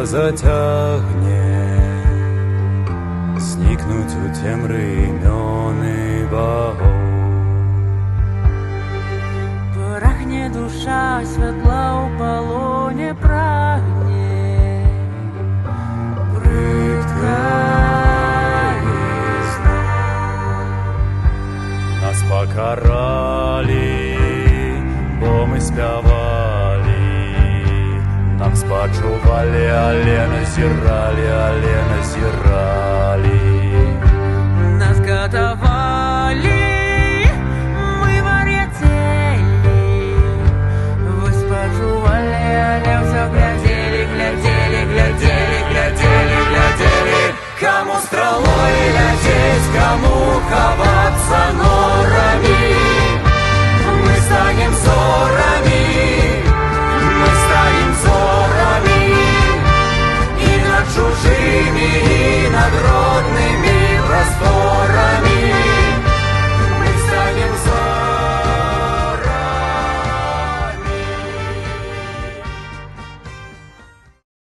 зацягне зникнуць у цемры імёны богоў. Прагне душа святла ў палоне, прагне брыдкая весна. Нас пакаралі, бо мы спявалі, нам спачувалі, але назіралі, але назіралі.